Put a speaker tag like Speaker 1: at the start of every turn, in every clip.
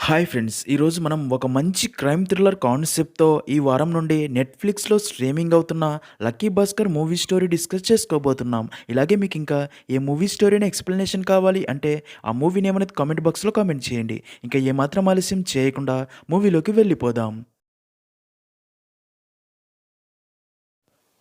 Speaker 1: Hi friends! ఈరోజు మనం ఒక మంచి క్రైమ్ థ్రిల్లర్ కాన్సెప్ట్‌తో ఈ వారం నుండి నెట్‌ఫ్లిక్స్‌లో స్ట్రీమింగ్ అవుతున్న 'Lucky Bhaskar' movie story discuss చేసుకోబోతున్నాం. ఇలాగే మీకింకా ఏ మూవీ స్టోరీని ఎక్స్‌ప్లనేషన్ కావాలి అంటే ఆ మూవీ నేమ్ అనేది కామెంట్ బాక్స్‌లో కామెంట్ చేయండి. ఇంకా ఏమాత్రం ఆలస్యం చేయకుండా మూవీలోకి వెళ్ళిపోదాం.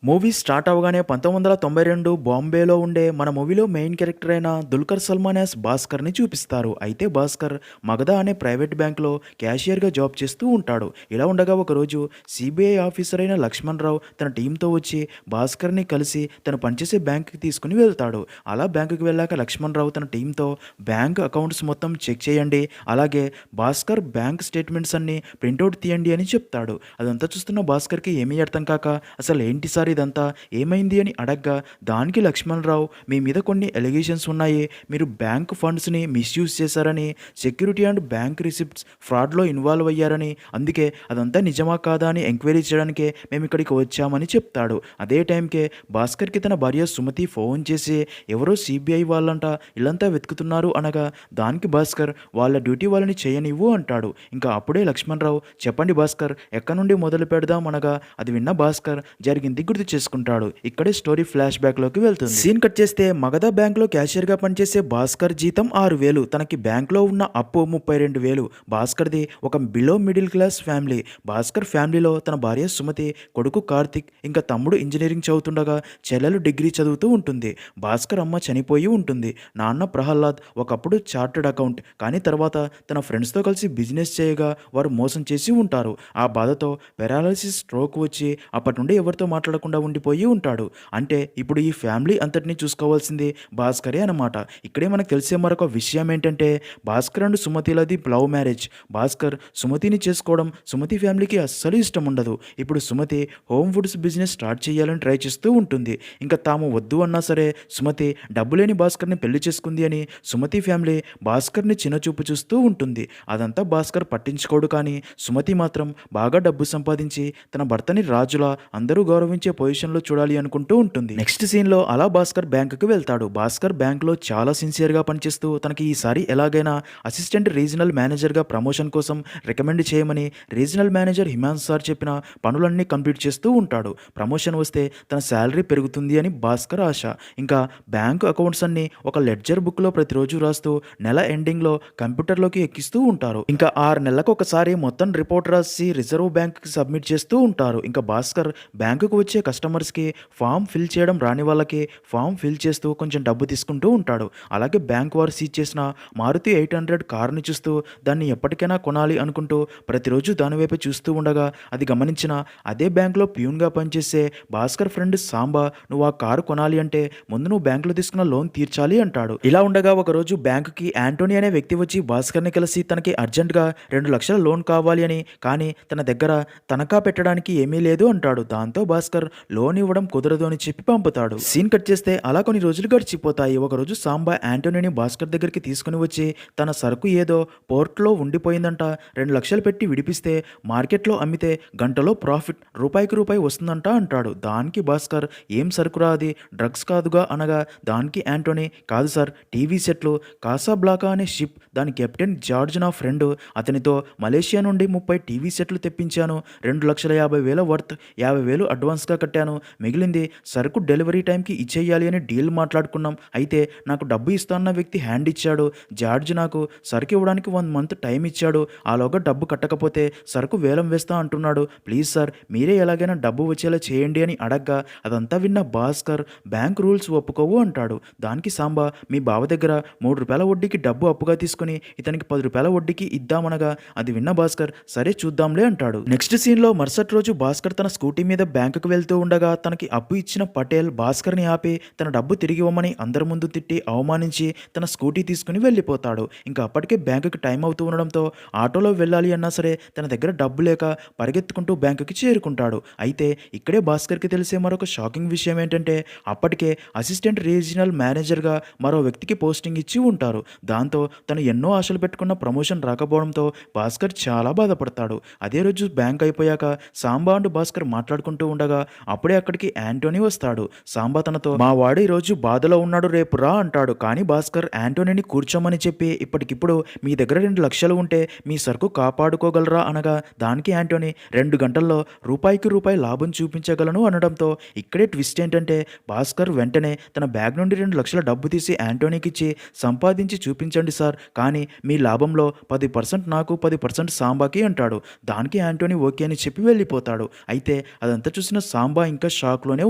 Speaker 1: మూవీ స్టార్ట్ అవ్వగానే 1992 బాంబేలో ఉండే మన మూవీలో మెయిన్ క్యారెక్టర్ అయిన దుల్కర్ సల్మాన్ యాస్ భాస్కర్ని చూపిస్తారు. అయితే భాస్కర్ మగధ అనే ప్రైవేట్ బ్యాంక్లో క్యాషియర్గా జాబ్ చేస్తూ ఉంటాడు. ఇలా ఉండగా ఒకరోజు సిబిఐ ఆఫీసర్ అయిన లక్ష్మణ్ రావు తన టీంతో వచ్చి భాస్కర్ని కలిసి తను పనిచేసే బ్యాంకుకి తీసుకుని వెళ్తాడు. అలా బ్యాంకుకి వెళ్ళాక లక్ష్మణ్ రావు తన టీంతో బ్యాంక్ అకౌంట్స్ మొత్తం చెక్ చేయండి, అలాగే భాస్కర్ బ్యాంక్ స్టేట్మెంట్స్ అన్ని ప్రింట్అవుట్ తీయండి అని చెప్తాడు. అదంతా చూస్తున్న భాస్కర్కి ఏమీ అర్థం కాక అసలు ఏంటి సార్ ఇదంతా ఏమైంది అని అడగ్గా దానికి లక్ష్మణరావు మీ మీద కొన్ని ఎలిగేషన్స్ ఉన్నాయి, మీరు బ్యాంక్ ఫండ్స్ని మిస్యూజ్ చేశారని, సెక్యూరిటీ అండ్ బ్యాంక్ రిసిప్ట్స్ ఫ్రాడ్లో ఇన్వాల్వ్ అయ్యారని, అందుకే అదంతా నిజమా కాదా అని ఎంక్వైరీ చేయడానికే మేము ఇక్కడికి వచ్చామని చెప్తాడు. అదే టైంకే భాస్కర్కి తన భార్య సుమతి ఫోన్ చేసి ఎవరో సిబిఐ వాళ్ళంట ఇల్లంతా వెతుకుతున్నారు అనగా దానికి భాస్కర్ వాళ్ళ డ్యూటీ వాళ్ళని చేయనివ్వు అంటాడు. ఇంకా అప్పుడే లక్ష్మణరావు చెప్పండి భాస్కర్ ఎక్కడి నుండి మొదలు పెడదాం అనగా అది విన్న భాస్కర్ జరిగింది గుర్తు చేసుకుంటాడు. ఇక్కడే స్టోరీ ఫ్లాష్ బ్యాక్లోకి వెళ్తుంది. సీన్ కట్ చేస్తే మగధ బ్యాంక్లో క్యాషియర్గా పనిచేసే భాస్కర్ జీతం 6,000, తనకి బ్యాంక్లో ఉన్న అప్పు 32,000. భాస్కర్ది ఒక below middle class family. Bhaskar ఫ్యామిలీలో తన భార్య సుమతి, కొడుకు కార్తిక్, ఇంకా తమ్ముడు ఇంజనీరింగ్ చదువుతుండగా చెల్లెలు డిగ్రీ చదువుతూ ఉంటుంది. భాస్కర్ అమ్మ చనిపోయి ఉంటుంది. నాన్న ప్రహ్లాద్ ఒకప్పుడు చార్టెడ్ అకౌంట్, కానీ తర్వాత తన ఫ్రెండ్స్తో కలిసి బిజినెస్ చేయగా వారు మోసం చేసి ఉంటారు. ఆ బాధతో పెరాలసిస్ స్ట్రోక్ వచ్చి అప్పటి నుండి ఎవరితో మాట్లాడకుండా ఉండిపోయి ఉంటాడు. అంటే ఇప్పుడు ఈ ఫ్యామిలీ అంతటినీ చూసుకోవాల్సింది భాస్కరే అన్నమాట. ఇక్కడే మనకు తెలిసే మరొక విషయం ఏంటంటే భాస్కర్ అండ్ సుమతిలది లవ్ మ్యారేజ్. భాస్కర్ సుమతిని చేసుకోవడం సుమతి ఫ్యామిలీకి అస్సలు ఇష్టం ఉండదు. ఇప్పుడు Sumathi home foods business start చేయాలని ట్రై చేస్తూ ఉంటుంది. ఇంకా తాము వద్దు అన్నా సరే సుమతి డబ్బు లేని భాస్కర్ని పెళ్లి చేసుకుంది అని సుమతి ఫ్యామిలీ భాస్కర్ని చిన్నచూపు చూస్తూ ఉంటుంది. అదంతా భాస్కర్ పట్టించుకోడు, కానీ సుమతి మాత్రం బాగా డబ్బు సంపాదించి తన భర్తని రాజులా అందరూ గౌరవించే పొజిషన్లో చూడాలి అనుకుంటూ ఉంటుంది. నెక్స్ట్ సీన్లో అలా భాస్కర్ బ్యాంకుకి వెళ్తాడు. భాస్కర్ బ్యాంకులో చాలా సిన్సియర్గా పనిచేస్తూ తనకి ఈసారి ఎలాగైనా అసిస్టెంట్ రీజనల్ మేనేజర్గా ప్రమోషన్ కోసం రికమెండ్ చేయమని రీజనల్ మేనేజర్ హిమాన్స్ సార్ చెప్పిన పనులన్నీ కంప్లీట్ చేస్తూ ఉంటాడు. ప్రమోషన్ వస్తే తన శాలరీ పెరుగుతుంది అని భాస్కర్ ఆశ. ఇంకా బ్యాంకు అకౌంట్స్ అన్ని ఒక లెడ్జర్ బుక్లో ప్రతిరోజు రాస్తూ నెల ఎండింగ్లో కంప్యూటర్లోకి ఎక్కిస్తూ ఉంటారు. ఇంకా 6 నెలలకు ఒకసారి మొత్తం రిపోర్ట్ రాసి రిజర్వ్ బ్యాంక్కి సబ్మిట్ చేస్తూ ఉంటారు. ఇంకా భాస్కర్ బ్యాంకుకు వచ్చే కస్టమర్స్కి ఫామ్ ఫిల్ చేయడం రాని వాళ్ళకి ఫామ్ ఫిల్ చేస్తూ కొంచెం డబ్బు తీసుకుంటూ ఉంటాడు. అలాగే బ్యాంక్ వారు సీజ్ చేసిన మారుతి 800 కారుని చూస్తూ దాన్ని ఎప్పటికైనా కొనాలి అనుకుంటూ ప్రతిరోజు దానివైపు చూస్తూ ఉండగా అది గమనించిన అదే బ్యాంకులో ప్యూన్గా పనిచేసే భాస్కర్ ఫ్రెండ్ సాంబా నువ్వు ఆ కారు కొనాలి అంటే ముందు నువ్వు బ్యాంకులో తీసుకున్న లోన్ తీర్చాలి అంటాడు. ఇలా ఉండగా ఒకరోజు బ్యాంకుకి యాంటోనీ అనే వ్యక్తి వచ్చి భాస్కర్ని కలిసి తనకి అర్జెంట్గా 2 లక్షల లోన్ కావాలి అని, కానీ తన దగ్గర తనఖా పెట్టడానికి ఏమీ లేదు అంటాడు. దాంతో భాస్కర్ లోన్ ఇవ్వడం కుదరదు అని చెప్పి పంపుతాడు. సీన్ కట్ చేస్తే అలా కొన్ని రోజులు గడిచిపోతాయి. ఒకరోజు సాంబా యాంటోనీని భాస్కర్ దగ్గరికి తీసుకుని వచ్చి తన సరుకు ఏదో పోర్ట్లో ఉండిపోయిందంట, 2 లక్షలు పెట్టి విడిపిస్తే మార్కెట్లో అమ్మితే గంటలో ప్రాఫిట్ రూపాయికి రూపాయి వస్తుందంట అంటాడు. దానికి భాస్కర్ ఏం సరుకురా అది, డ్రగ్స్ కాదుగా అనగా దానికి యాంటోనీ కాదు సార్, టీవీ సెట్లు, కాసాబ్లాకా అనే షిప్, దాని కెప్టెన్ జార్జ్ నా ఫ్రెండ్, అతనితో మలేషియా నుండి 30 టీవీ సెట్లు తెప్పించాను, 2,50,000 వర్త్, 50,000 అడ్వాన్స్గా కట్టాను, మిగిలింది సరుకు డెలివరీ టైంకి ఇచ్చేయాలి అని డీల్ మాట్లాడుకున్నాం. అయితే నాకు డబ్బు ఇస్తాన్న వ్యక్తి హ్యాండ్ ఇచ్చాడు. జార్జ్ నాకు సరుకు ఇవ్వడానికి 1 మంత్ టైం ఇచ్చాడు. ఆలోగా డబ్బు కట్టకపోతే సరుకు వేలం వేస్తా అంటున్నాడు. ప్లీజ్ సార్ మీరే ఎలాగైనా డబ్బు వచ్చేలా చేయండి అని అడగ్గా అదంతా విన్న భాస్కర్ బ్యాంక్ రూల్స్ ఒప్పుకోవు అంటాడు. దానికి సాంబా మీ బావ దగ్గర 3 రూపాయల వడ్డీకి డబ్బు అప్పుగా తీసుకుని ఇతనికి 10 రూపాయల వడ్డీకి ఇద్దామనగా అది విన్న భాస్కర్ సరే చూద్దాంలే అంటాడు. నెక్స్ట్ సీన్లో మరుసటి రోజు భాస్కర్ తన స్కూటీ మీద బ్యాంకుకు వెళ్తూ ఉండగా తనకి అప్పు ఇచ్చిన పటేల్ భాస్కర్ని ఆపి తన డబ్బు తిరిగి ఇవ్వమని అందరి ముందు తిట్టి అవమానించి తన స్కూటీ తీసుకుని వెళ్ళిపోతాడు. ఇంకా అప్పటికే బ్యాంకుకి టైం అవుతూ ఉండడంతో ఆటోలో వెళ్ళాలి అన్నా సరే తన దగ్గర డబ్బు లేక పరిగెత్తుకుంటూ బ్యాంకుకి చేరుకుంటాడు. అయితే ఇక్కడే భాస్కర్కి తెలిసే మరొక షాకింగ్ విషయం ఏంటంటే అప్పటికే అసిస్టెంట్ రీజనల్ మేనేజర్గా మరో వ్యక్తికి పోస్టింగ్ ఇచ్చి ఉంటారు. దాంతో తను ఎన్నో ఆశలు పెట్టుకున్న ప్రమోషన్ రాకపోవడంతో భాస్కర్ చాలా బాధపడతాడు. అదే రోజు బ్యాంక్ అయిపోయాక సాంబా అండ్ భాస్కర్ మాట్లాడుకుంటూ ఉండగా అప్పుడే అక్కడికి యాంటోనీ వస్తాడు. సాంబా తనతో మా వాడు ఈరోజు బాధలో ఉన్నాడు, రేపు రా అంటాడు. కానీ భాస్కర్ యాంటోనీని కూర్చోమని చెప్పి ఇప్పటికిప్పుడు మీ దగ్గర 2,00,000 ఉంటే మీ సరుకు కాపాడుకోగలరా అనగా దానికి యాంటోనీ 2 గంటల్లో రూపాయికి రూపాయి లాభం చూపించగలను అనడంతో ఇక్కడే ట్విస్ట్ ఏంటంటే భాస్కర్ వెంటనే తన బ్యాగ్ నుండి 2,00,000 డబ్బు తీసి యాంటోనీకి ఇచ్చి సంపాదించి చూపించండి సార్, కానీ మీ లాభంలో 10% నాకు 10% సాంబాకి అంటాడు. దానికి యాంటోనీ ఓకే అని చెప్పి వెళ్ళిపోతాడు. అయితే అదంతా చూసిన సాంబా ఇంకా షాక్లోనే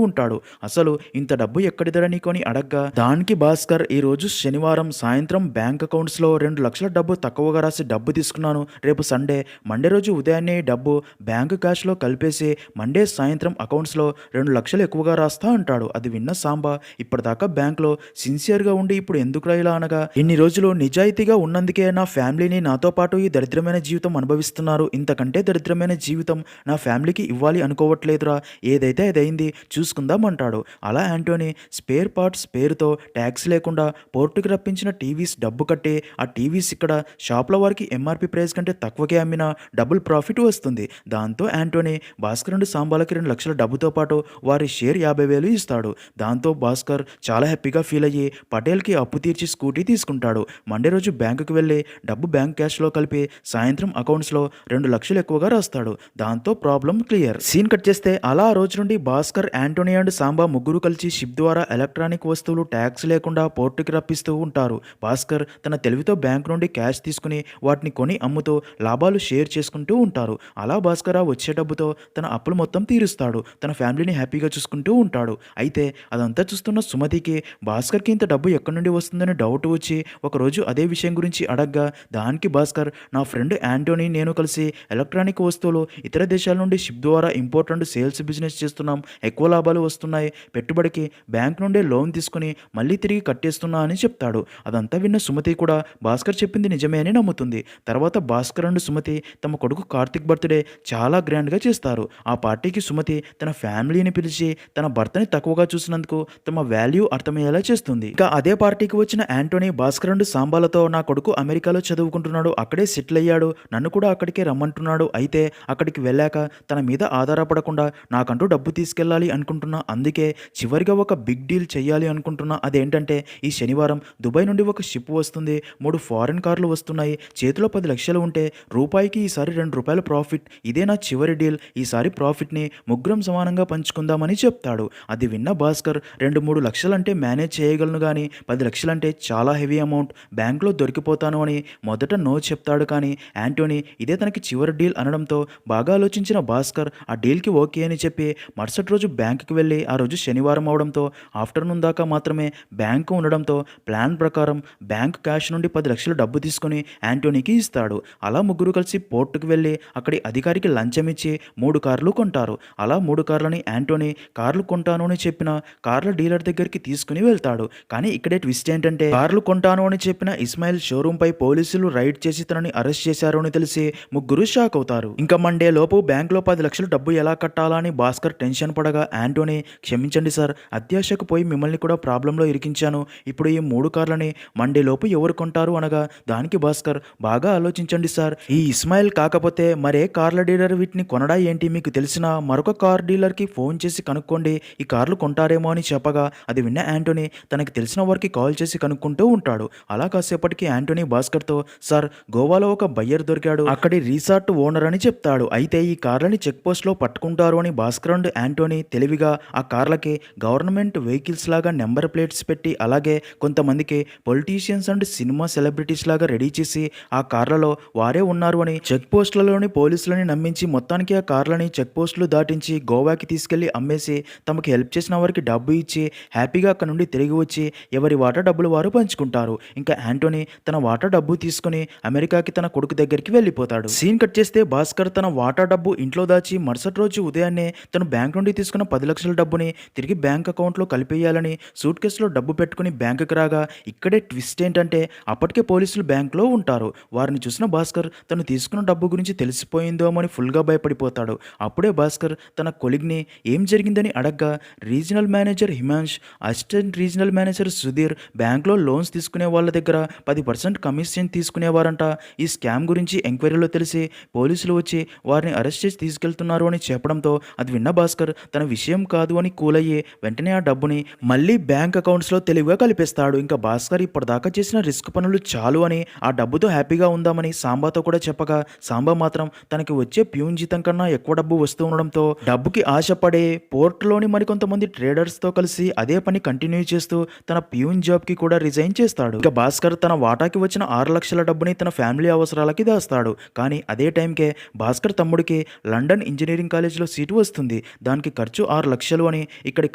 Speaker 1: ఉంటాడు. అసలు ఇంత డబ్బు ఎక్కడిదరా నీకు అని అడగ్గా దానికి భాస్కర్ ఈరోజు శనివారం సాయంత్రం బ్యాంక్ అకౌంట్స్లో 2,00,000 డబ్బు తక్కువగా రాసి డబ్బు తీసుకున్నాను, రేపు సండే, మండే రోజు ఉదయాన్నే డబ్బు బ్యాంక్ క్యాష్లో కలిపేసి మండే సాయంత్రం అకౌంట్స్లో 2,00,000 ఎక్కువగా రాస్తా అంటాడు. అది విన్న సాంబా ఇప్పటిదాకా బ్యాంక్లో సిన్సియర్గా ఉండి ఇప్పుడు ఎందుకురా ఇలా అనగా ఇన్ని రోజులు నిజాయితీగా ఉన్నందుకే నా ఫ్యామిలీని నాతో పాటు ఈ దరిద్రమైన జీవితం అనుభవిస్తున్నారు, ఇంతకంటే దరిద్రమైన జీవితం నా ఫ్యామిలీకి ఇవ్వాలి అనుకోవట్లేదురా, ఏదైతే అదైంది చూసుకుందాం అంటాడు. అలా యాంటోనీ స్పేర్ పార్ట్స్ పేరుతో ట్యాక్స్ లేకుండా పోర్టుకి రప్పించిన టీవీస్ డబ్బు కట్టి ఆ టీవీస్ ఇక్కడ షాప్ల వారికి ఎంఆర్పి ప్రైస్ కంటే తక్కువకే అమ్మినా డబుల్ ప్రాఫిట్ వస్తుంది. దాంతో యాంటోనీ భాస్కర్ నుండి సాంబాలకి 2,00,000 డబ్బుతో పాటు వారి షేర్ 50,000 ఇస్తాడు. దాంతో భాస్కర్ చాలా హ్యాపీగా ఫీల్ అయ్యి పటేల్కి అప్పు తీర్చి స్కూటీ తీసుకుంటాడు. మండే రోజు బ్యాంకుకి వెళ్ళి డబ్బు బ్యాంక్ క్యాష్లో కలిపి సాయంత్రం అకౌంట్స్లో 2,00,000 ఎక్కువగా రాస్తాడు. దాంతో ప్రాబ్లం క్లియర్. సీన్ కట్ చేస్తే అలా ఆ రోజు నుండి భాస్కర్, యాంటోనీ అండ్ సాంబా ముగ్గురు కలిసి షిప్ ద్వారా ఎలక్ట్రానిక్ వస్తువులు ట్యాక్స్ లేకుండా పోర్టుకి రప్పిస్తూ ఉంటారు. భాస్కర్ తన తెలివితో బ్యాంక్ నుండి క్యాష్ తీసుకుని వాటిని కొని అమ్ముతూ లాభాలు షేర్ చేసుకుంటూ ఉంటారు. అలా భాస్కర్ ఆ వచ్చే డబ్బుతో తన అప్పులు మొత్తం తీరుస్తాడు. తన ఫ్యామిలీని హ్యాపీగా చూసుకుంటూ ఉంటాడు. అయితే అదంతా చూస్తున్న సుమతికి భాస్కర్కి ఇంత డబ్బు ఎక్కడి నుండి వస్తుందని డౌట్ వచ్చి ఒకరోజు అదే విషయం గురించి అడగ్గా దానికి భాస్కర్ నా ఫ్రెండ్ యాంటోనీ నేను కలిసి ఎలక్ట్రానిక్ వస్తువులు ఇతర దేశాల నుండి షిప్ ద్వారా ఇంపోర్ట్ అండ్ సేల్స్ బిజినెస్ చేస్తున్నాం, ఎక్కువ లాభాలు వస్తున్నాయి, పెట్టుబడికి బ్యాంక్ నుండే లోన్ తీసుకుని మళ్ళీ తిరిగి కట్టేస్తున్నా అని చెప్తాడు. అదంతా విన్న సుమతి కూడా భాస్కర్ చెప్పింది నిజమే అని నమ్ముతుంది. తర్వాత భాస్కర్ అండ్ సుమతి తమ కొడుకు కార్తిక్ బర్త్డే చాలా గ్రాండ్గా చేస్తారు. ఆ పార్టీకి సుమతి తన ఫ్యామిలీని పిలిచి తన భర్తని తక్కువగా చూసినందుకు తమ వాల్యూ అర్థమయ్యేలా చేస్తుంది. ఇక అదే పార్టీకి వచ్చిన యాంటోనీ భాస్కర్ అండ్ సాంబాలతో నా కొడుకు అమెరికాలో చదువుకుంటున్నాడు, అక్కడే సెటిల్ అయ్యాడు, నన్ను కూడా అక్కడికే రమ్మంటున్నాడు, అయితే అక్కడికి వెళ్ళాక తన మీద ఆధారపడకుండా నాకంటూ డబ్బు తీసుకెళ్ళాలి అనుకుంటున్నా, అందుకే చివరిగా ఒక బిగ్ డీల్ చేయాలి అనుకుంటున్నా. అదేంటంటే ఈ శనివారం దుబాయ్ నుండి ఒక షిప్ వస్తుంది, 3 ఫారెన్ కార్లు వస్తున్నాయి, చేతిలో 10 లక్షలు ఉంటే రూపాయికి ఈసారి 2 రూపాయల ప్రాఫిట్, ఇదే నా చివరి డీల్, ఈసారి ప్రాఫిట్ని ముగ్గురం సమానంగా పంచుకుందామని చెప్తాడు. అది విన్న భాస్కర్ 2-3 లక్షలంటే మేనేజ్ చేయగలను కానీ 10 లక్షలంటే చాలా హెవీ అమౌంట్, బ్యాంక్లో దొరికిపోతాను అని మొదట నో చెప్తాడు. కానీ యాంటోనీ ఇదే తనకి చివరి డీల్ అనడంతో బాగా ఆలోచించిన భాస్కర్ ఆ డీల్కి ఓకే అని చెప్పి మరుసటి రోజు బ్యాంకుకి వెళ్ళి ఆ రోజు శనివారం అవడంతో ఆఫ్టర్నూన్ దాకా మాత్రమే బ్యాంకు ఉండడంతో ప్లాన్ ప్రకారం బ్యాంక్ క్యాష్ నుండి 10 లక్షలు డబ్బు తీసుకుని యాంటోనీకి ఇస్తాడు. అలా ముగ్గురు కలిసి పోర్టుకు వెళ్ళి అక్కడి అధికారికి లంచం ఇచ్చి 3 కార్లు కొంటారు. అలా 3 కార్లని యాంటోనీ కార్లు కొంటాను అని చెప్పిన కార్ల డీలర్ దగ్గరికి తీసుకుని వెళ్తాడు. కానీ ఇక్కడే ట్విస్ట్ ఏంటంటే కార్లు కొంటాను అని చెప్పిన ఇస్మాయిల్ షోరూమ్ పై పోలీసులు రైడ్ చేసి తనని అరెస్ట్ చేశారు అని తెలిసి ముగ్గురు షాక్ అవుతారు. ఇంకా మండే లోపు బ్యాంక్లో 10 లక్షలు డబ్బు ఎలా కట్టాలా అని భాస్కర్ టెన్షన్ పడగా యాంటోనీ క్షమించండి సార్, అత్యాశకు పోయి మిమ్మల్ని కూడా ప్రాబ్లంలో ఇరికించాను, ఇప్పుడు ఈ 3 కార్లని మండే లోపు ఎవరు కొంటారు అనగా దానికి భాస్కర్ బాగా ఆలోచించండి సార్, ఈ ఇస్మాయిల్ కాకపోతే మరే కార్ల డీలర్ వీటిని కొనడా ఏంటి, మీకు తెలిసిన మరొక కార్ డీలర్కి ఫోన్ చేసి కనుక్కోండి, ఈ కార్లు కొంటారేమో అని చెప్పగా అది విన్న యాంటోనీ తనకి తెలిసిన వారికి కాల్ చేసి కనుక్కుంటూ ఉంటాడు. అలా కాసేపటికి యాంటోనీ భాస్కర్తో సార్ గోవాలో ఒక బయ్యర్ దొరికాడు, అక్కడి రిసార్ట్ ఓనర్ అని చెప్తాడు, అయితే ఈ కార్లని చెక్ పోస్ట్లో పట్టుకుంటారు అని భాస్కర్ అండ్ యాంటోనీ తెలివిగా ఆ కార్లకి గవర్నమెంట్ వెహికల్స్ లాగా నెంబర్ ప్లేట్స్ పెట్టి అలాగే కొంతమందికి పొలిటీషియన్స్ అండ్ సినిమా సెలబ్రిటీస్ లాగా రెడీ చేసి ఆ కార్లలో వారే ఉన్నారు అని చెక్ పోస్టులలోని పోలీసులని నమ్మించి మొత్తానికి ఆ కార్లని చెక్ పోస్టులు దాటించి గోవాకి తీసుకెళ్లి అమ్మేసి తమకు హెల్ప్ చేసిన వారికి డబ్బు ఇచ్చి హ్యాపీగా అక్కడ నుండి తిరిగి వచ్చి ఎవరి వాటా డబ్బులు వారు పంచుకుంటారు. ఇంకా యాంటోనీ తన వాటా డబ్బు తీసుకుని అమెరికాకి తన కొడుకు దగ్గరికి వెళ్ళిపోతాడు. సీన్ కట్ చేస్తే భాస్కర్ తన వాటా డబ్బు ఇంట్లో దాచి మరుసటి రోజు ఉదయాన్నే తను బ్యాంక్ నుండి తీసుకున్న 10 లక్షల డబ్బుని తిరిగి బ్యాంక్ అకౌంట్లో కలిపేయాలని సూట్ కేసులో డబ్బు పెట్టుకుని బ్యాంకుకి రాగా ఇక్కడే ట్విస్ట్ ఏంటంటే అప్పటికే పోలీసులు బ్యాంక్లో ఉంటారు. వారిని చూసిన భాస్కర్ తను తీసుకున్న డబ్బు గురించి తెలిసిపోయిందో అని ఫుల్గా భయపడిపోతాడు. అప్పుడే భాస్కర్ తన కొలిగ్ని ఏం జరిగిందని అడగ్గా regional manager Himansh, assistant regional manager Sudheer బ్యాంక్లో లోన్స్ తీసుకునే వాళ్ళ దగ్గర 10% కమిషన్ తీసుకునేవారంట. ఈ స్కామ్ గురించి ఎంక్వైరీలో తెలిసి పోలీసులు వచ్చి వారిని అరెస్ట్ చేసి తీసుకెళ్తున్నారు అని చెప్పడంతో అది విన్న భాస్కర్ తన విషయం కాదు అని కూలయ్యి వెంటనే ఆ డబ్బుని మళ్ళీ బ్యాంక్ అకౌంట్స్లో తెలివిగా కలిపేస్తాడు. ఇంకా భాస్కర్ ఇప్పటిదాకా చేసిన రిస్క్ పనులు చాలు అని ఆ డబ్బుతో హ్యాపీగా ఉందామని సాంబాతో కూడా చెప్పగా సాంబా మాత్రం తనకి వచ్చే ప్యూన్ జీతం కన్నా ఎక్కువ డబ్బు వస్తూ ఉండడంతో డబ్బుకి ఆశపడే పోర్టులోని మరికొంతమంది ట్రేడర్స్తో కలిసి అదే పని కంటిన్యూ చేస్తూ తన ప్యూన్ జాబ్కి కూడా రిజైన్ చేస్తాడు. ఇక భాస్కర్ తన వాటాకి వచ్చిన 6 లక్షల డబ్బుని తన ఫ్యామిలీ అవసరాలకి దాస్తాడు. కానీ అదే టైంకే భాస్కర్ తమ్ముడికి లండన్ ఇంజనీరింగ్ కాలేజీలో సీటు వస్తుంది. దానికి ఖర్చు 6 లక్షలు అని ఇక్కడి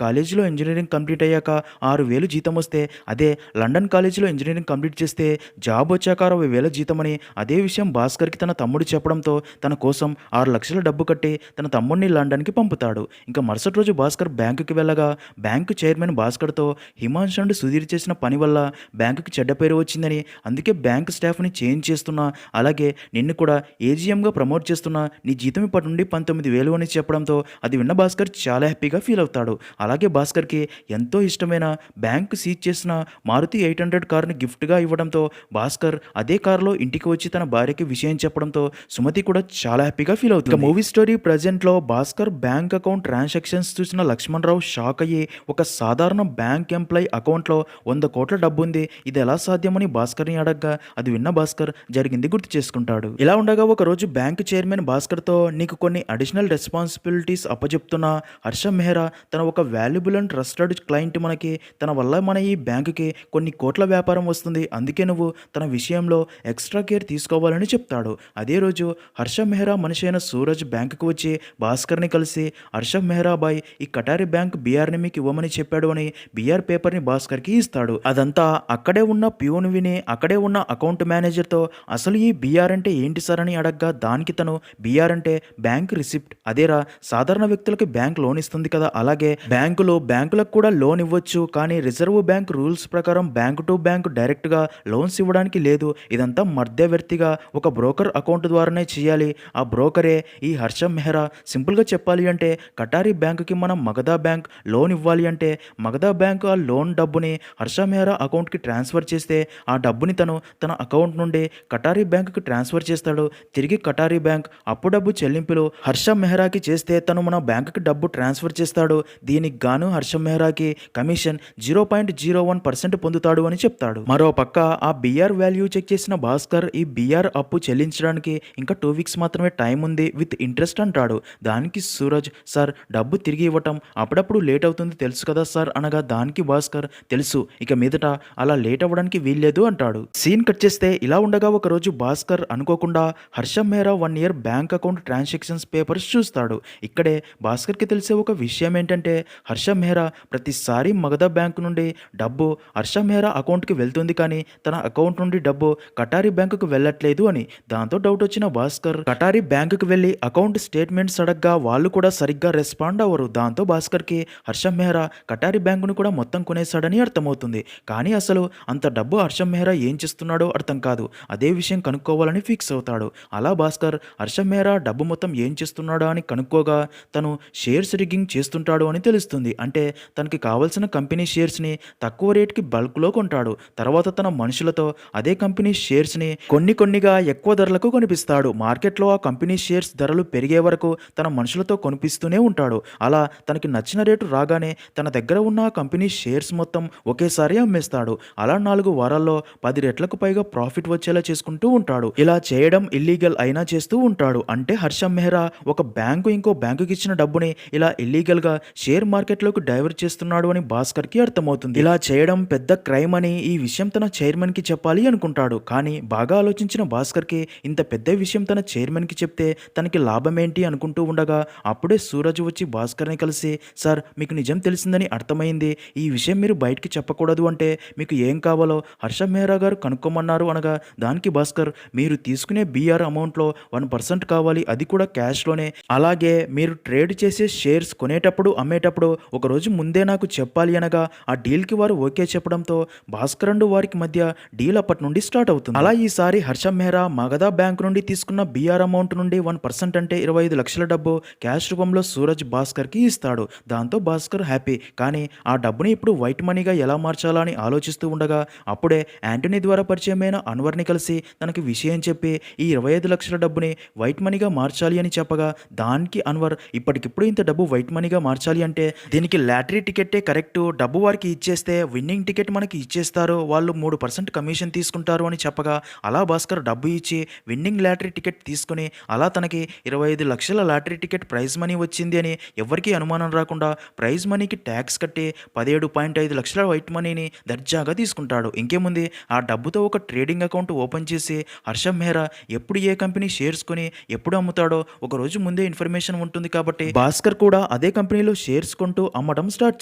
Speaker 1: కాలేజీలో ఇంజనీరింగ్ కంప్లీట్ అయ్యాక 6,000 జీతం వస్తే అదే లండన్ కాలేజీలో ఇంజనీరింగ్ కంప్లీట్ చేస్తే జాబ్ వచ్చాక 60,000 జీతం అని అదే విషయం భాస్కర్కి తన తమ్ముడు చెప్పడంతో తన కోసం 6 లక్షల డబ్బు కట్టి తన తమ్ముడిని లండన్కి పంపుతాడు. ఇంకా మరుసటి రోజు భాస్కర్ బ్యాంకుకి వెళ్ళగా బ్యాంకు చైర్మన్ భాస్కర్తో హిమాంశు అండ్ సుధీర్ చేసిన పని వల్ల బ్యాంకుకి చెడ్డ పేరు వచ్చిందని అందుకే బ్యాంక్ స్టాఫ్ని చేంజ్ చేస్తున్నా అలాగే నిన్ను కూడా ఏజీఎంగా ప్రమోట్ చేస్తున్నా నీ జీతం ఇప్పటి నుండి 19,000 అని చెప్పడంతో అది విన్న భాస్కర్ చాలా హ్యాపీగా ఫీల్ అవుతాడు. అలాగే భాస్కర్కి ఎంతో ఇష్టమైన బ్యాంకు సీజ్ చేసిన మారుతి 800 కారుని గిఫ్ట్గా ఇవ్వడంతో భాస్కర్ అదే కారులో ఇంటికి వచ్చి తన భార్యకి విషయం చెప్పడంతో సుమతి కూడా చాలా హ్యాపీగా ఫీల్ అవుతుంది. మూవీ స్టోరీ ప్రజెంట్లో భాస్కర్ బ్యాంక్ అకౌంట్ ట్రాన్సాక్షన్స్ చూసిన లక్ష్మణ్ రావు షాక్ అయ్యి ఒక సాధారణ బ్యాంక్ ఎంప్లాయ్ అకౌంట్లో 100 కోట్ల డబ్బు ఉంది, ఇది ఎలా సాధ్యమని భాస్కర్ని అడగ్గా అది విన్న భాస్కర్ జరిగింది గుర్తు చేసుకుంటాడు. ఇలా ఉండగా ఒక రోజు బ్యాంక్ చైర్మన్ భాస్కర్తో నీకు కొన్ని అడిషనల్ రెస్పాన్సిబిలిటీస్ అప్పచెప్తున్నా హర్ష మెహ్రా తన ఒక వాల్యుబుల్ అండ్ ట్రస్టెడ్ క్లయింట్ మనకి తన వల్ల మన ఈ బ్యాంకుకి కొన్ని కోట్ల వ్యాపారం వస్తుంది, అందుకే నువ్వు తన విషయంలో ఎక్స్ట్రా కేర్ తీసుకోవాలని చెప్తాడు. అదే రోజు హర్ష మెహ్రా మనిషి అయిన సూరజ్ బ్యాంకుకు వచ్చి భాస్కర్ని కలిసి హర్ష మెహ్రా బాయ్ ఈ కటారి బ్యాంక్ బీఆర్ని మీకు ఇవ్వమని చెప్పాడు అని బీఆర్ పేపర్ని భాస్కర్కి ఇస్తాడు. అదంతా అక్కడే ఉన్న ప్యూన్ విని అక్కడే ఉన్న అకౌంట్ మేనేజర్తో అసలు ఈ బీఆర్ అంటే ఏంటి సార్ అని అడగ్గా దానికి తను బీఆర్ అంటే బ్యాంక్ రిసిప్ట్, అదేరా సాధారణ వ్యక్తులకి బ్యాంక్ లోన్ ఇస్తుంది కదా అలాగే బ్యాంకులకు కూడా లోన్ ఇవ్వచ్చు, కానీ రిజర్వ్ బ్యాంక్ రూల్స్ ప్రకారం బ్యాంక్ టు బ్యాంక్ డైరెక్ట్గా లోన్స్ ఇవ్వడానికి లేదు, ఇదంతా మధ్యవర్తిగా ఒక బ్రోకర్ అకౌంట్ ద్వారానే చేయాలి, ఆ బ్రోకరే ఈ హర్ష మెహ్రా. సింపుల్గా చెప్పాలి అంటే కటారి బ్యాంకుకి మనం మగధా బ్యాంక్ లోన్ ఇవ్వాలి అంటే మగధా బ్యాంక్ ఆ లోన్ డబ్బుని హర్ష మెహ్రా అకౌంట్కి ట్రాన్స్ఫర్ చేస్తే ఆ డబ్బుని తన అకౌంట్ నుండి కటారి బ్యాంకుకి ట్రాన్స్ఫర్ చేస్తాడు. తిరిగి కటారి బ్యాంక్ అప్పు డబ్బు చెల్లింపులు హర్ష మెహ్రాకి చేస్తే తను మన బ్యాంకుకి డబ్బు ట్రాన్స్ఫర్ చేస్తాడు. దీనికి గాను హర్ష మెహ్రాకి కమిషన్ 0.01% పొందుతాడు అని చెప్తాడు. మరో పక్క ఆ బీఆర్ వాల్యూ చెక్ చేసిన భాస్కర్ ఈ బీఆర్ అప్పు చెల్లించడానికి ఇంకా 2 వీక్స్ మాత్రమే టైం ఉంది విత్ ఇంట్రెస్ట్ అంటాడు. దానికి సూరజ్ సార్ డబ్బు తిరిగి ఇవ్వటం అప్పుడప్పుడు లేట్ అవుతుంది తెలుసు కదా సార్ అనగా దానికి భాస్కర్ తెలుసు, ఇక మీదట అలా లేట్ అవ్వడానికి వీల్లేదు అంటాడు. సీన్ కట్ చేస్తే ఇలా ఉండగా ఒకరోజు భాస్కర్ అనుకోకుండా Harsha Mehra 1 year bank account transactions papers చూస్తాడు. ఇక్కడే భాస్కర్కి తెలిసే ఒక విషయం ఏంటంటే హర్ష మెహ్రా ప్రతిసారి మగధా బ్యాంకు నుండి డబ్బు హర్ష మెహ్రా అకౌంట్కి వెళ్తుంది కానీ తన అకౌంట్ నుండి డబ్బు కటారి బ్యాంకుకు వెళ్ళట్లేదు అని. దాంతో డౌట్ వచ్చిన భాస్కర్ కటారి బ్యాంకుకి వెళ్ళి అకౌంట్ స్టేట్మెంట్స్ అడగ్గా వాళ్ళు కూడా సరిగ్గా రెస్పాండ్ అవ్వరు. దాంతో భాస్కర్కి హర్ష మెహ్రా కటారి బ్యాంకును కూడా మొత్తం కొనేశాడని అర్థమవుతుంది. కానీ అసలు అంత డబ్బు హర్ష మెహ్రా ఏం చేస్తున్నాడో అర్థం కాదు. అదే విషయం కనుక్కోవాలని ఫిక్స్ అవుతాడు. అలా భాస్కర్ హర్ష మెహ్రా డబ్బు మొత్తం ఏం చేస్తున్నాడో అని కనుక్కోగా తను షేర్స్ రిగ్గింగ్ చేస్తుంటాడు అని తెలుస్తుంది. అంటే తనకి కావాల్సిన కంపెనీ షేర్స్ని తక్కువ రేట్కి బల్క్లో కొంటాడు. తర్వాత తన మనుషులతో అదే కంపెనీ షేర్స్ని కొన్నిగా ఎక్కువ ధరలకు కొనిపిస్తాడు. మార్కెట్లో ఆ కంపెనీ షేర్స్ ధరలు పెరిగే వరకు తన మనుషులతో కొనిపిస్తూనే ఉంటాడు. అలా తనకి నచ్చిన రేటు రాగానే తన దగ్గర ఉన్న ఆ కంపెనీ షేర్స్ మొత్తం ఒకేసారి అమ్మేస్తాడు. అలా 4 వారాల్లో 10 రెట్లకు పైగా ప్రాఫిట్ వచ్చేలా చేసుకుంటూ ఉంటాడు. ఇలా చేయడం ఇల్లీగల్ అయినా చేస్తూ ఉంటాడు. అంటే హర్ష మెహ్రా ఒక బ్యాంకు ఇంకో బ్యాంకుకి ఇచ్చిన డబ్బుని ఇలా ఇల్లీగల్గా షేర్ మార్కెట్లోకి డైవర్ట్ చేస్తున్నాడు అని భాస్కర్కి అర్థమవుతుంది. ఇలా చేయడం పెద్ద క్రైమ్ అని ఈ విషయం తన చైర్మన్కి చెప్పాలి అనుకుంటాడు. కానీ బాగా ఆలోచించిన భాస్కర్కి ఇంత పెద్ద విషయం తన చైర్మన్కి చెప్తే తనకి లాభం ఏంటి అనుకుంటూ ఉండగా అప్పుడే సూరజ్ వచ్చి భాస్కర్ని కలిసి సార్ మీకు నిజం తెలిసిందని అర్థమైంది, ఈ విషయం మీరు బయటికి చెప్పకూడదు అంటే మీకు ఏం కావాలో హర్ష మెహ్రా గారు కనుక్కోమన్నారు అనగా దానికి భాస్కర్ మీరు తీసుకునే బీఆర్ అమౌంట్లో 1% కావాలి, అది కూడా క్యాష్లోనే, అలాగే మీరు ట్రేడ్ చేసే షేర్స్ కొనేటప్పుడు అమ్మేటప్పుడు ఒకరోజు ముందే నాకు చెప్పాలి అనగా ఆ డీల్కి వారు ఓకే చెప్పడంతో భాస్కర్ అండ్ వారికి మధ్య డీల్ అప్పటి నుండి స్టార్ట్ అవుతుంది. అలా ఈసారి హర్ష మెహ్రా మగధా బ్యాంక్ నుండి తీసుకున్న బీఆర్ అమౌంట్ నుండి 1% అంటే 25 లక్షల డబ్బు క్యాష్ రూపంలో సూరజ్ భాస్కర్కి ఇస్తాడు. దాంతో భాస్కర్ హ్యాపీ. కానీ ఆ డబ్బుని ఇప్పుడు వైట్ మనీగా ఎలా మార్చాలా అని ఆలోచిస్తూ ఉండగా అప్పుడే యాంటనీ ద్వారా పరిచయమైన అన్వర్ని కలిసి తనకి విషయం చెప్పి ఈ 25 లక్షల డబ్బుని వైట్ మనీగా మార్చాలి అని చెప్పగా దానికి అన్వర్ ఇప్పటికిప్పుడు ఇంత డబ్బు వైట్ మనీగా మార్చాలి అంటే దీనికి లాటరీ టికెట్టే కరెక్ట్, డబ్బు వారికి ఇచ్చేస్తే విన్నింగ్ టికెట్ మనకి ఇచ్చేస్తారు, వాళ్ళు 3% కమిషన్ తీసుకుంటారు అని చెప్పగా అలా భాస్కర్ డబ్బు ఇచ్చి విన్నింగ్ లాటరీ టికెట్ తీసుకుని అలా తనకి 25 లక్షల లాటరీ టికెట్ ప్రైజ్ మనీ వచ్చింది అని ఎవరికీ అనుమానం రాకుండా ప్రైజ్ మనీకి ట్యాక్స్ కట్టి 17.5 లక్షల వైట్ మనీని దర్జాగా తీసుకుంటాడు. ఇంకేముంది, ఆ డబ్బుతో ఒక ట్రేడింగ్ అకౌంట్ ఓపెన్ చేసి హర్షం మెహ్రా ఎప్పుడు ఏ కంపెనీ షేర్స్ కొని ఎప్పుడు అమ్ముతాడో ఒక రోజు ముందే ఇన్ఫర్మేషన్ ఉంటుంది కాబట్టి భాస్కర్ కూడా అదే కంపెనీలో షేర్స్ కొంటూ అమ్మడం స్టార్ట్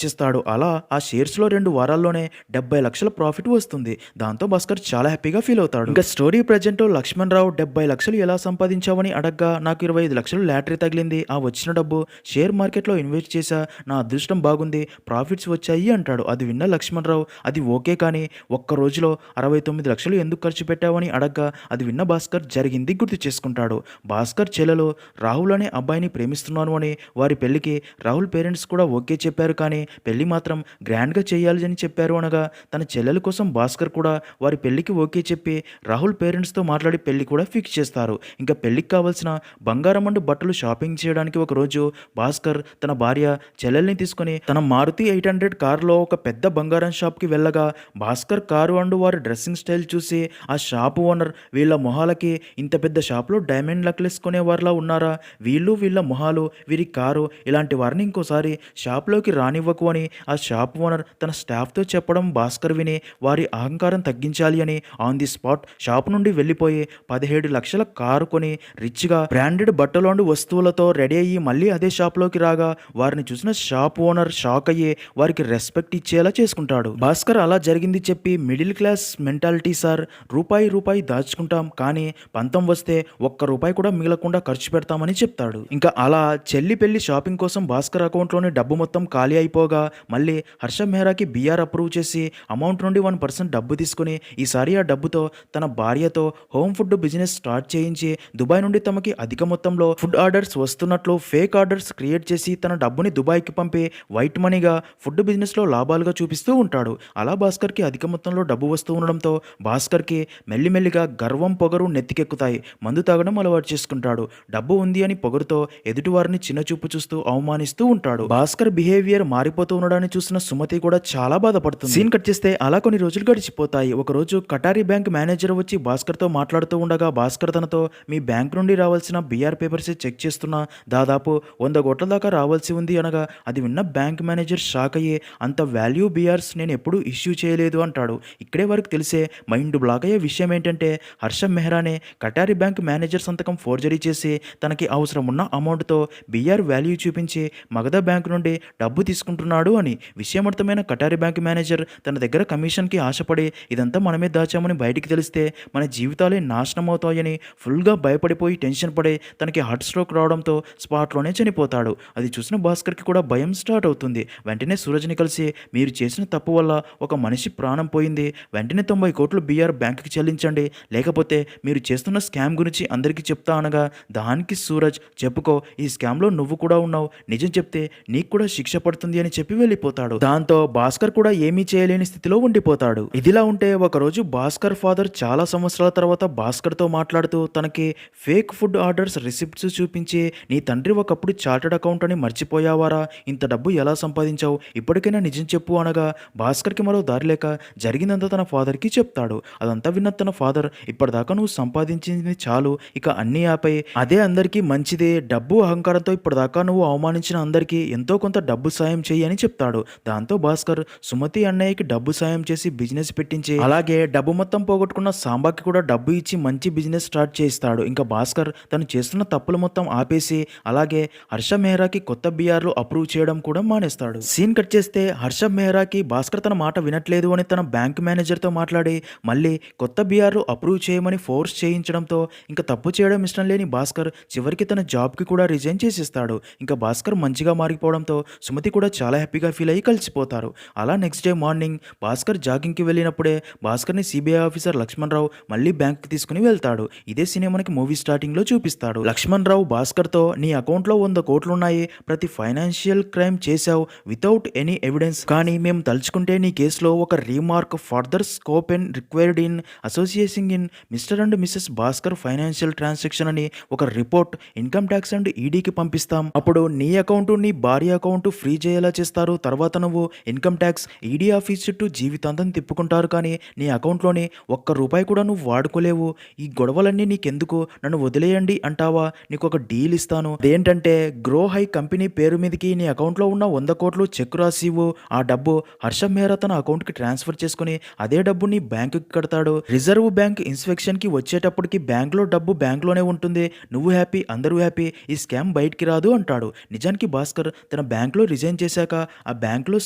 Speaker 1: చేస్తాడు. అలా ఆ షేర్స్లో 2 వారాల్లోనే 70 లక్షల ప్రాఫిట్ వస్తుంది. దాంతో భాస్కర్ చాలా హ్యాపీగా ఫీల్ అవుతాడు. ఇంకా స్టోరీ ప్రజెంట్ లక్ష్మణ్ రావు 70 లక్షలు ఎలా సంపాదించావని అడగ్గా నాకు 25 లక్షలు లాటరీ తగిలింది, ఆ వచ్చిన డబ్బు షేర్ మార్కెట్లో ఇన్వెస్ట్ చేశా, నా అదృష్టం బాగుంది, ప్రాఫిట్స్ వచ్చాయి అంటాడు. అది విన్న లక్ష్మణ్ రావు అది ఓకే కానీ ఒక్క రోజులో 69 లక్షలు ఎందుకు ఖర్చు పెట్టావని అడగ్గా అది విన్న భాస్కర్ జరిగింది గుర్తు చేసుకుంటాడు. భాస్కర్ చెల్లెలు రాహుల్ అనే అబ్బాయిని ప్రేమిస్తున్నాను అని వారి పెళ్లికి రాహుల్ పేరెంట్స్ కూడా ఓకే చెప్పారు కానీ పెళ్లి మాత్రం గ్రాండ్గా చేయాలి అని చెప్పారు అనగా తన చెల్లెల కోసం భాస్కర్ కూడా వారి పెళ్లికి ఓకే చెప్పి రాహుల్ పేరెంట్స్తో మాట్లాడి పెళ్లి కూడా ఫిక్స్ చేస్తారు. ఇంకా పెళ్లికి కావాల్సిన బంగారం అండ్ బట్టలు షాపింగ్ చేయడానికి ఒకరోజు భాస్కర్ తన భార్య చెల్లెల్ని తీసుకుని తన మారుతి 800 కారులో ఒక పెద్ద బంగారం షాప్కి వెళ్ళగా భాస్కర్ కారు అండ్ వారి డ్రెస్సింగ్ స్టైల్ చూసి ఆ షాప్ ఓనర్ వీళ్ళ మొహాలకి ఇంత పెద్ద షాప్లో డైమండ్ నెక్లెస్ కొనేవారిలా ఉన్నారా, వీళ్ళ మొహాలు వీరి కారు, ఇలాంటి వారిని ఇంకోసారి షాప్లోకి రానివ్వకు అని ఆ షాప్ ఓనర్ తన స్టాఫ్తో చెప్పడం భాస్కర్ విని వారి అహంకారం తగ్గించాలి అని ఆన్ ది స్పాట్ షాప్ నుండి వెళ్ళిపోయి 17 లక్షల కారు కొని రిచ్గా బ్రాండెడ్ బట్టలోండి వస్తువులతో రెడీ అయ్యి మళ్ళీ అదే షాప్లోకి రాగా వారిని చూసిన షాప్ ఓనర్ షాక్ అయ్యి వారికి రెస్పెక్ట్ ఇచ్చేలా చేసుకుంటాడు. భాస్కర్ అలా జరిగింది చెప్పి మిడిల్ క్లాస్ మెంటాలిటీ సార్, రూపాయి దాచుకుంటాం కానీ పంతం వస్తే ఒక్క రూపాయి కూడా మిగలకుండా ఖర్చు పెడతామని చెప్తాడు. ఇంకా అలా చెల్లి పెళ్లి షాపింగ్ కోసం భాస్కర్ అకౌంట్లోని డబ్బు మొత్తం ఖాళీ అయిపోగా మళ్ళీ హర్షం మెహ్రాకి బీఆర్ అప్రూవ్ చేసి అమౌంట్ నుండి 1% డబ్బు తీసుకుని ఈసారి ఆ డబ్బుతో తన భార్యతో హోమ్ ఫుడ్ బిజినెస్ స్టార్ట్ చేయించి దుబాయ్ నుండి తమకి అధిక మొత్తంలో ఫుడ్ ఆర్డర్స్ వస్తున్నట్లు ఫేక్ ఆర్డర్స్ క్రియేట్ చేసి తన డబ్బుని దుబాయ్కి పంపి వైట్ మనీగా ఫుడ్ బిజినెస్లో లాభాలుగా చూపిస్తూ ఉంటాడు. అలా భాస్కర్కి అధిక మొత్తంలో డబ్బు వస్తూ ఉండడంతో భాస్కర్కి మెల్లిమెల్లిగా గర్వం పొగరు నెత్తికెక్కుతాయి. మందు తాగడం అలవాటు చేసుకుంటాడు. డబ్బు ఉంది అని పొగరుతో ఎదుటివారిని చిన్నచూపు చూస్తూ అవమానిస్తూ ఉంటాడు. భాస్కర్ బిహేవియర్ మారిపోతూ ఉండడాన్ని చూసిన సుమతి కూడా చాలా బాధపడుతుంది. సీన్ కట్ చేస్తే అలా కొన్ని రోజులు గడిచిపోతాయి. ఒకరోజు కటారీ బ్యాంక్ మేనేజర్ వచ్చి భాస్కర్తో మాట్లాడుతూ ఉండగా భాస్కర్ తనతో మీ బ్యాంక్ నుండి రావాల్సిన బీఆర్ పేపర్స్ చెక్ చేస్తున్నా దాదాపు 100 కోట్ల దాకా రావాల్సి ఉంది అనగా అది విన్న బ్యాంక్ మేనేజర్ షాక్ అయ్యి అంత వాల్యూ బీఆర్స్ నేను ఎప్పుడూ ఇష్యూ చేయలేదు అంటాడు. ఇక్కడే వరకు తెలిసే మైండ్ బ్లాక్ అయ్యే విషయం ఏంటంటే హర్షం మెహ్రానే కటారీ బ్యాంక్ మేనేజర్ సంతకం ఫోర్జరీ చేసి తనకి అవసరం ఉన్న అమౌంట్తో బీఆర్ వాల్యూ చూపించి మగధ బ్యాంక్ నుండి డబ్బు తీసుకుంటున్నాడు అని. విషయం అర్థమైన కటారీ బ్యాంక్ మేనేజర్ తన దగ్గర కమిషన్కి ఆశపడి ఇదంతా మనమే దాచామని బయటికి తెలిస్తే మన జీవితాలే నాశనం అవుతాయని ఫుల్గా భయపడిపోయి టెన్షన్ పడే తనకి హార్ట్ స్ట్రోక్ రావడంతో స్పాట్లోనే చనిపోతాడు. అది చూసిన భాస్కర్కి కూడా భయం స్టార్ట్ అవుతుంది. వెంటనే సూరజ్ని కలిసి మీరు చేసిన తప్పు వల్ల ఒక మనిషి ప్రాణం పోయింది, వెంటనే 90 కోట్లు బీఆర్ బ్యాంకుకి చెల్లించండి, లేకపోతే మీరు చేస్తున్న స్కామ్ గురించి అందరికీ చెప్తా అనగా దానికి సూరజ్ చెప్పుకో ఈ స్కామ్లో నువ్వు కూడా ఉన్నావు, నిజం చెప్తే నీకు కూడా శిక్ష పడుతుంది అని చెప్పి వెళ్ళిపోతాడు. దాంతో భాస్కర్ కూడా ఏమీ చేయలేని స్థితిలో ఉండిపోతాడు. ఇదిలా ఉంటే ఒకరోజు భాస్కర్ ఫాదర్ చాలా సంవత్సరాల తర్వాత భాస్కర్తో మాట్లాడుతూ తనకి ఫేక్ ఫుడ్ ఆర్డర్స్ రిసిప్ట్స్ చూపించి నీ తండ్రి ఒకప్పుడు చార్టెడ్ అకౌంట్ అని మర్చిపోయావారా, ఇంత డబ్బు ఎలా సంపాదించావు, ఇప్పటికైనా నిజం చెప్పు అనగా భాస్కర్కి మరో దారి లేక జరిగిందంతా తన ఫాదర్కి చెప్తాడు. అదంతా విన్న తన ఫాదర్ ఇప్పటిదాకా నువ్వు సంపాదించింది చాలు, ఇక అన్నీ ఆపై అదే అందరికీ మంచిదే, డబ్బు అహంకారంతో ఇప్పటిదాకా నువ్వు అవమానించిన అందరికీ ఎంతో కొంత డబ్బు సాయం చెయ్యి అని చెప్తాడు. దాంతో భాస్కర్ సుమతి అన్నయ్యకి డబ్బు సాయం చేసి బిజినెస్ పెట్టించి అలాగే డబ్బు మొత్తం పోగొట్టుకున్న సాంబాకి కూడా డబ్బు ఇచ్చి మంచి బిజినెస్ స్టార్ట్ చేయిస్తాడు. ఇంకా భాస్కర్ తను చేస్తున్న తప్పులు మొత్తం ఆపేసి అలాగే హర్ష మెహ్రాకి కొత్త బీఆర్లు అప్రూవ్ చేయడం కూడా మానేస్తాడు. సీన్ కట్ చేస్తే హర్ష మెహ్రాకి భాస్కర్ తన మాట వినట్లేదు అని తన బ్యాంక్ మేనేజర్తో మాట్లాడి మళ్ళీ కొత్త బీఆర్లు అప్రూవ్ చేయమని ఫోర్స్ చేయించడంతో ఇంకా తప్పు చేయడం ఇష్టం లేని భాస్కర్ చివరికి తన జాబ్కి కూడా రిజైన్ చేసేస్తాడు. ఇంకా భాస్కర్ మంచిగా మారిపోవడంతో సుమతి కూడా చాలా హ్యాపీగా ఫీల్ అయ్యి కలిసిపోతారు. అలా నెక్స్ట్ డే మార్నింగ్ భాస్కర్ జాగింగ్కి వెళ్ళినప్పుడే భాస్కర్ని సిబిఐ ఆఫీసర్ లక్ష్మణ్ రావు మళ్ళీ బ్యాంక్కి తీసుకుని వెళ్తాడు. ఇదే సినిమా మనకి మూవీ స్టార్టింగ్లో చూపిస్తాడు. లక్ష్మణ్ రావు భాస్కర్తో నీ అకౌంట్లో 100 కోట్లున్నాయి, ప్రతి ఫైనాన్షియల్ క్రైమ్ చేశావు వితౌట్ ఎనీ ఎవిడెన్స్, కానీ మేము తలుచుకుంటే నీ కేసులో ఒక remark further scope and required in association in mister and Mrs Bhaskar financial transaction అని ఒక రిపోర్ట్ ఇన్కమ్ ట్యాక్స్ అండ్ ఈడీకి పంపిస్తాం చూపిస్తాం. అప్పుడు నీ అకౌంట్, నీ భార్య అకౌంట్ ఫ్రీజ్ అయ్యేలా చేస్తారు. తర్వాత నువ్వు ఇన్‌కమ్ టాక్స్, ఈడీ ఆఫీస్ చుట్టూ జీవితాంతం తిప్పుకుంటారు. కానీ నీ అకౌంట్‌లోని ఒక్క రూపాయి కూడా నువ్వు వాడుకోలేవు. ఈ గొడవలన్నీ నీకెందుకు? నన్ను వదిలేయండి అంటావా? నీకొక డీల్ ఇస్తాను. అదేంటంటే గ్రో హై కంపెనీ పేరు మీదకి నీ అకౌంట్‌లో ఉన్న 100,00,00,000 చెక్ రాసి ఇవ్వు. ఆ డబ్బు హర్షం మెహ్రా తన అకౌంట్‌కి ట్రాన్స్‌ఫర్ చేసుకొని అదే డబ్బు నీ బ్యాంకుకి కడతాడు. రిజర్వ్ బ్యాంక్ ఇన్స్‌పెక్షన్‌కి వచ్చేటప్పటికి బ్యాంక్‌లో డబ్బు బ్యాంక్‌లోనే ఉంటుంది. నువ్వు హ్యాపీ, అందరూ హ్యాపీ. ఈ స్కామ్ బయటికి రాదు అంటాడు. నిజానికి భాస్కర్ తన బ్యాంక్‌లో రిజైన్ చేశాక ఆ బ్యాంక్‌లో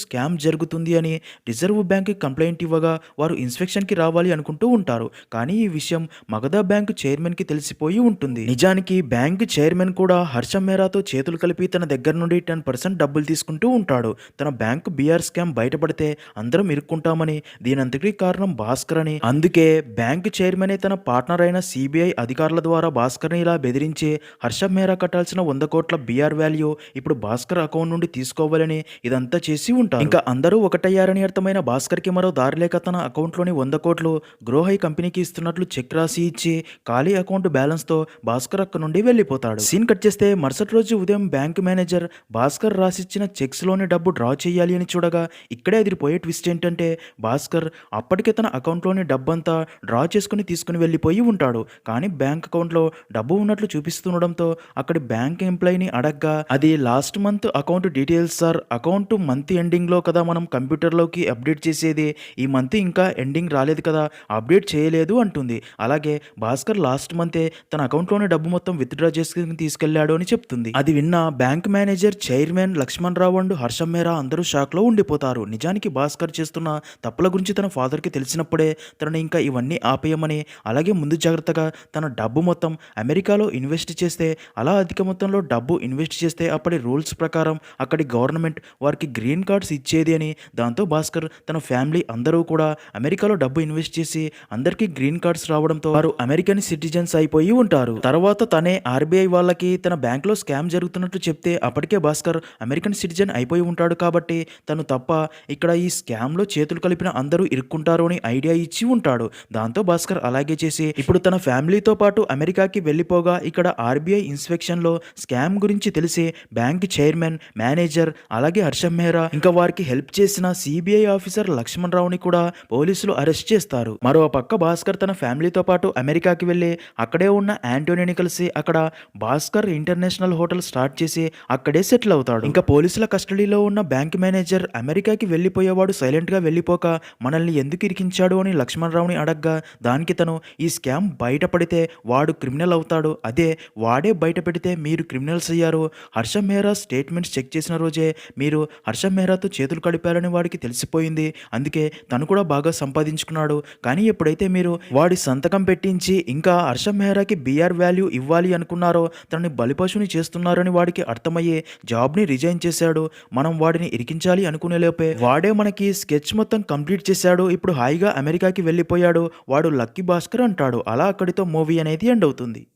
Speaker 1: స్కామ్ జరుగుతుంది అని రిజర్వ్ బ్యాంక్‌కి కంప్లెయింట్ ఇవ్వగా వారు ఇన్స్‌పెక్షన్‌కి రావాలి అనుకుంటూ ఉంటారు. కానీ ఈ విషయం మగధ బ్యాంక్ చైర్మన్‌కి తెలిసిపోయి ఉంటుంది. నిజానికి బ్యాంక్ చైర్మన్ కూడా హర్షం మెహ్రాతో చేతులు కలిపి తన దగ్గర నుండి 10% డబ్బులు తీసుకుంటూ ఉంటాడు. తన బ్యాంక్ బీఆర్ స్కామ్ బయటపడితే అందరం ఇరుక్కుంటామని, దీనంతటికీ కారణం భాస్కర్ అని. అందుకే బ్యాంక్ చైర్మనే తన పార్ట్నర్ అయిన సిబిఐ అధికారుల ద్వారా భాస్కర్ని ఇలా బెదిరించి హర్షం మెహ్రా కట్టాల్సిన 100,00,00,000 బీఆర్ వాల్యూ ఇప్పుడు భాస్కర్ అకౌంట్ నుండి తీసుకోవాలని ఇదంతా చేసి ఉంటారు. ఇంకా అందరూ ఒకటయ్యారని అర్థమైన భాస్కర్కి మరో దారి లేక తన అకౌంట్లోని 100,00,00,000 గ్రోహై కంపెనీకి ఇస్తున్నట్లు చెక్ రాసి ఇచ్చి ఖాళీ అకౌంట్ బ్యాలెన్స్తో భాస్కర్ అక్కడ నుండి వెళ్ళిపోతాడు. సీన్ కట్ చేస్తే మరుసటి రోజు ఉదయం బ్యాంక్ మేనేజర్ భాస్కర్ రాసిచ్చిన చెక్స్లోని డబ్బు డ్రా చేయాలి అని చూడగా ఇక్కడే అదిరిపోయే ట్విస్ట్ ఏంటంటే భాస్కర్ అప్పటికే తన అకౌంట్లోని డబ్బంతా డ్రా చేసుకుని తీసుకుని వెళ్ళిపోయి ఉంటాడు. కానీ బ్యాంక్ అకౌంట్లో డబ్బు ఉన్నట్లు చూపిస్తుండడంతో అక్కడి బ్యాంక్ ఎంప్లాయీని అడగ్గా అది last month account details sir, account month ఎండింగ్లో కదా మనం కంప్యూటర్లోకి అప్డేట్ చేసేది, ఈ మంత్ ఇంకా ఎండింగ్ రాలేదు కదా, అప్డేట్ చేయలేదు అంటుంది. అలాగే భాస్కర్ లాస్ట్ మంతే తన అకౌంట్లోని డబ్బు మొత్తం విత్డ్రా చేసుకుని తీసుకెళ్లాడు అని చెప్తుంది. అది విన్న bank manager, chairman Lakshman Rao and Harsham Mehra అందరూ షాక్లో ఉండిపోతారు. నిజానికి భాస్కర్ చేస్తున్న తప్పుల గురించి తన ఫాదర్కి తెలిసినప్పుడే తనని ఇంకా ఇవన్నీ ఆపేయమని, అలాగే ముందు జాగ్రత్తగా తన డబ్బు మొత్తం అమెరికాలో ఇన్వెస్ట్ చేస్తే, అలా అధిక మొత్తంలో డబ్బు ఇన్వెస్ట్ చేస్తే అప్పటి రూల్స్ ప్రకారం అక్కడి గవర్నమెంట్ వారికి గ్రీన్ కార్డ్స్ ఇచ్చేది అని, దాంతో భాస్కర్ తన ఫ్యామిలీ అందరూ కూడా అమెరికాలో డబ్బు ఇన్వెస్ట్ చేసి అందరికీ గ్రీన్ కార్డ్స్ రావడంతో వారు అమెరికన్ సిటిజన్స్ అయిపోయి ఉంటారు. తర్వాత తనే ఆర్బీఐ వాళ్ళకి తన బ్యాంక్లో స్కామ్ జరుగుతున్నట్లు చెప్తే అప్పటికే భాస్కర్ అమెరికన్ సిటిజన్ అయిపోయి ఉంటాడు. కాబట్టి తను తప్ప ఇక్కడ ఈ స్కామ్లో చేతులు కలిపిన అందరూ ఇరుక్కుంటారు అని ఐడియా ఇచ్చి ఉంటాడు. దాంతో భాస్కర్ అలాగే చేసి ఇప్పుడు తన ఫ్యామిలీతో పాటు అమెరికాకి వెళ్ళిపోగా ఇక్కడ ఆర్బీఐ ఇన్స్పెక్షన్లో స్కామ్ గురించి తెలిసి బ్యాంక్ చైర్మన్, మేనేజర్, అలాగే హర్షం మెహ్రా ఇంకా వారికి హెల్ప్ చేసిన సిబిఐ ఆఫీసర్ లక్ష్మణ్ రావుని కూడా పోలీసులు అరెస్ట్ చేస్తారు. మరో పక్క భాస్కర్ తన ఫ్యామిలీతో పాటు అమెరికాకి వెళ్ళి అక్కడే ఉన్న యాంటోనీని కలిసి అక్కడ భాస్కర్ ఇంటర్నేషనల్ హోటల్ స్టార్ట్ చేసి అక్కడే సెటిల్ అవుతాడు. ఇంకా పోలీసుల కస్టడీలో ఉన్న బ్యాంక్ మేనేజర్ అమెరికాకి వెళ్ళిపోయేవాడు సైలెంట్ గా వెళ్ళిపోక మనల్ని ఎందుకు ఇరికించాడు అని లక్ష్మణ్ రావుని అడగ్గా దానికి తను ఈ స్కామ్ బయటపడితే వాడు క్రిమినల్ అవుతాడు, అదే వాడే బయట పెడితే మీరు క్రిమినల్స్ అయ్యారు. హర్షం మెహ్రా స్టేట్మెంట్స్ చెక్ చేసిన రోజే మీరు హర్షం మెహ్రాతో చేతులు కలిపారని వాడికి తెలిసిపోయింది. అందుకే తను కూడా బాగా సంపాదించుకున్నాడు. కానీ ఎప్పుడైతే మీరు వాడి సంతకం పెట్టించి ఇంకా హర్షం మెహ్రాకి బీఆర్ వాల్యూ ఇవ్వాలి అనుకున్నారో తనని బలిపశుని చేస్తున్నారని వాడికి అర్థమయ్యే జాబ్ని రిజైన్ చేశాడు. మనం వాడిని ఇరికించాలి అనుకునే లోపే వాడే మనకి స్కెచ్ మొత్తం కంప్లీట్ చేశాడు. ఇప్పుడు హాయిగా అమెరికాకి వెళ్ళిపోయాడు. వాడు లక్కీ భాస్కర్ అంటాడు. అలా అక్కడితో మూవీ అనేది ఎండ్ అవుతుంది.